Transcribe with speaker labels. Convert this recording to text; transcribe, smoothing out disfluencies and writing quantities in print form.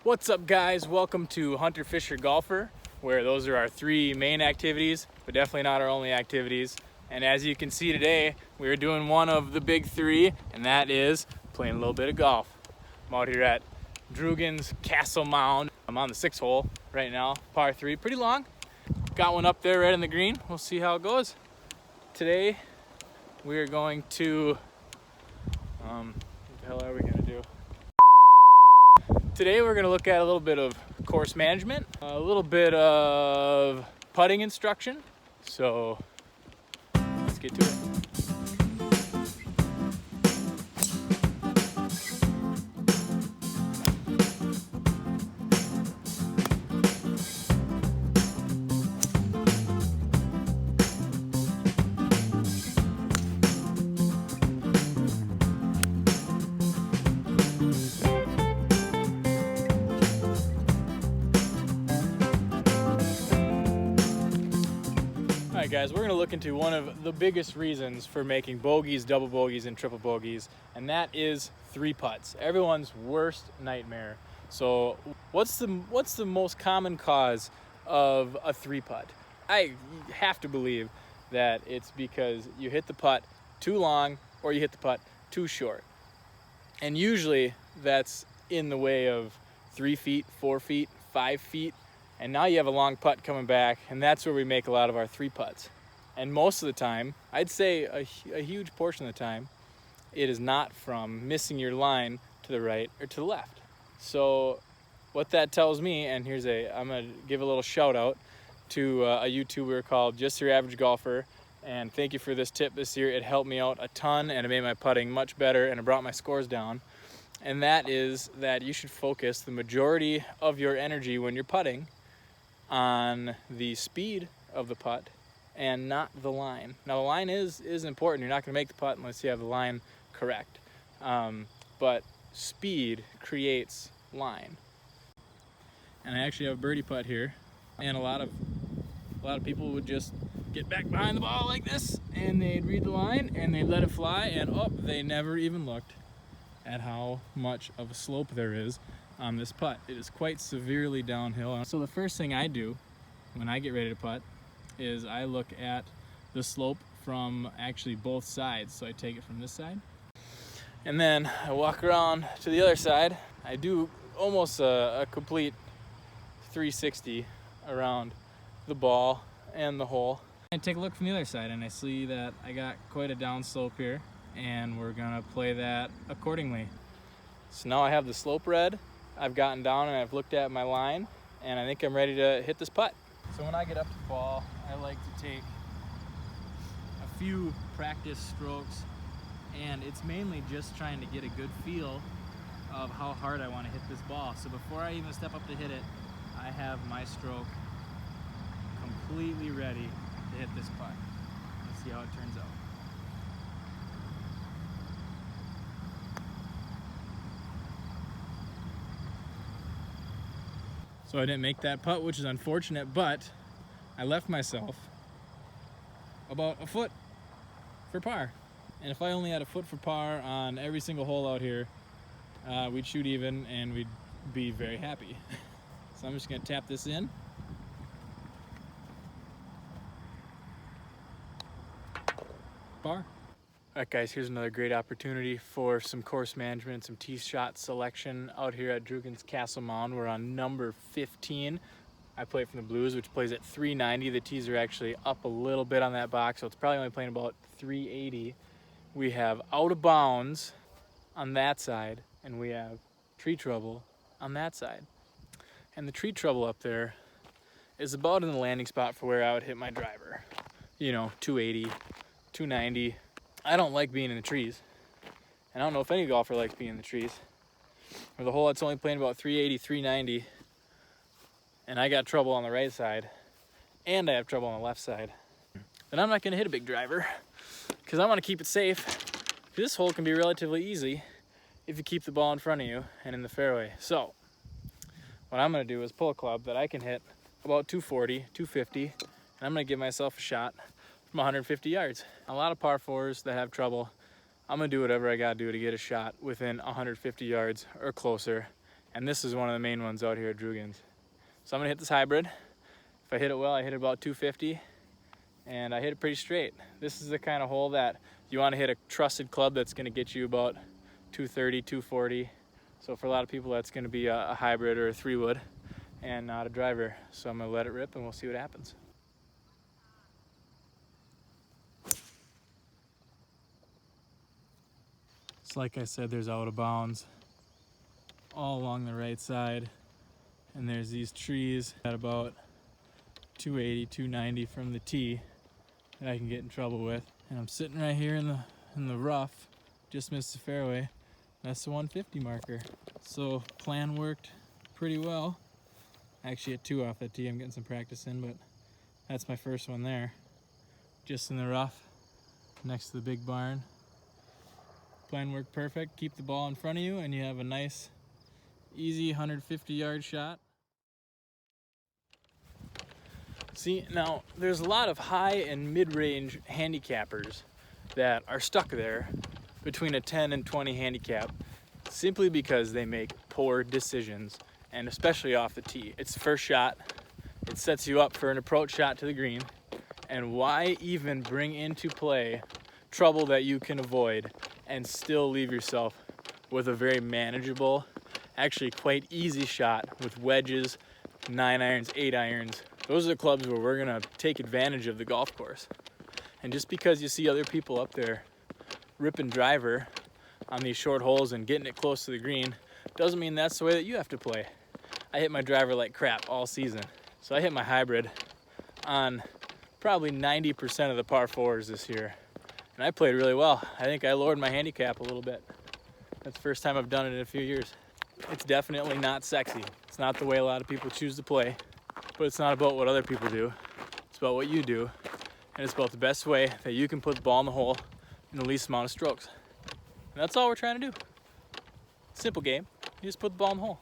Speaker 1: What's up, guys? Welcome to Hunter Fisher Golfer, where those are our three main activities, but definitely not our only activities. And as you can see today, we're doing one of the big three, and that is playing a little bit of golf. I'm out here at Drugan's Castle Mound. I'm on the 6th hole right now, par 3, pretty long. Got one up there right in the green. We'll see how it goes. Today, we're going to, what the hell are we gonna do? Today we're going to look at a little bit of course management, a little bit of putting instruction. So let's get to it. Alright guys, we're going to look into one of the biggest reasons for making bogeys, double bogeys, and triple bogeys, and that is three putts. Everyone's worst nightmare. So what's the most common cause of a three putt? I have to believe that it's because you hit the putt too long or you hit the putt too short. And usually that's in the way of 3 feet, 4 feet, 5 feet. And now you have a long putt coming back, and that's where we make a lot of our three putts. And most of the time, I'd say a huge portion of the time, it is not from missing your line to the right or to the left. So what that tells me, and I'm gonna give a little shout out to a YouTuber called Just Your Average Golfer, and thank you for this tip this year. It helped me out a ton, and it made my putting much better, and it brought my scores down. And that is that you should focus the majority of your energy when you're putting on the speed of the putt and not the line. Now the line is important. You're not going to make the putt unless you have the line correct. But speed creates line. And I actually have a birdie putt here, and a lot of people would just get back behind the ball like this, and they'd read the line and they'd let it fly, and they never even looked at how much of a slope there is on this putt. It is quite severely downhill. So the first thing I do when I get ready to putt is I look at the slope from actually both sides. So I take it from this side, and then I walk around to the other side. I do almost a complete 360 around the ball and the hole. I take a look from the other side, and I see that I got quite a downslope here, and we're gonna play that accordingly. So now I have the slope read. I've gotten down and I've looked at my line, and I think I'm ready to hit this putt. So when I get up to the ball, I like to take a few practice strokes, and it's mainly just trying to get a good feel of how hard I want to hit this ball. So before I even step up to hit it, I have my stroke completely ready to hit this putt. Let's see how it turns out. So I didn't make that putt, which is unfortunate, but I left myself about a foot for par. And if I only had a foot for par on every single hole out here, we'd shoot even and we'd be very happy. So I'm just gonna tap this in. Par. All right guys, here's another great opportunity for some course management, some tee shot selection out here at Drugan's Castle Mound. We're on number 15. I play from the blues, which plays at 390. The tees are actually up a little bit on that box, so it's probably only playing about 380. We have out of bounds on that side, and we have tree trouble on that side. And the tree trouble up there is about in the landing spot for where I would hit my driver. You know, 280, 290. I don't like being in the trees, and I don't know if any golfer likes being in the trees. Or the hole that's only playing about 380, 390, and I got trouble on the right side, and I have trouble on the left side. Then I'm not going to hit a big driver, because I want to keep it safe. This hole can be relatively easy if you keep the ball in front of you and in the fairway. So what I'm going to do is pull a club that I can hit about 240, 250, and I'm going to give myself a shot from 150 yards. A lot of par fours that have trouble, I'm gonna do whatever I gotta do to get a shot within 150 yards or closer, And this is one of the main ones out here at Drugan's. So I'm gonna hit this hybrid. If I hit it well, I hit it about 250, and I hit it pretty straight. This is the kind of hole that you want to hit a trusted club that's gonna get you about 230, 240. So for a lot of people, that's gonna be a hybrid or a 3-wood and not a driver. So I'm gonna let it rip and we'll see what happens. So like I said, there's out of bounds all along the right side, and there's these trees at about 280, 290 from the tee that I can get in trouble with. And I'm sitting right here in the rough, just missed the fairway. That's the 150 marker. So plan worked pretty well. I actually hit 2 off that tee. I'm getting some practice in, but that's my first one there. Just in the rough, next to the big barn. Plan worked perfect. Keep the ball in front of you and you have a nice, easy 150-yard shot. See, now there's a lot of high and mid-range handicappers that are stuck there between a 10 and 20 handicap simply because they make poor decisions, and especially off the tee. It's the first shot. It sets you up for an approach shot to the green, and why even bring into play trouble that you can avoid and still leave yourself with a very manageable, actually quite easy shot with wedges, 9 irons, 8 irons. Those are the clubs where we're gonna take advantage of the golf course. And just because you see other people up there ripping driver on these short holes and getting it close to the green doesn't mean that's the way that you have to play. I hit my driver like crap all season. So I hit my hybrid on probably 90% of the par 4s this year. And I played really well. I think I lowered my handicap a little bit. That's the first time I've done it in a few years. It's definitely not sexy. It's not the way a lot of people choose to play, but it's not about what other people do. It's about what you do, and it's about the best way that you can put the ball in the hole in the least amount of strokes. And that's all we're trying to do. Simple game. You just put the ball in the hole.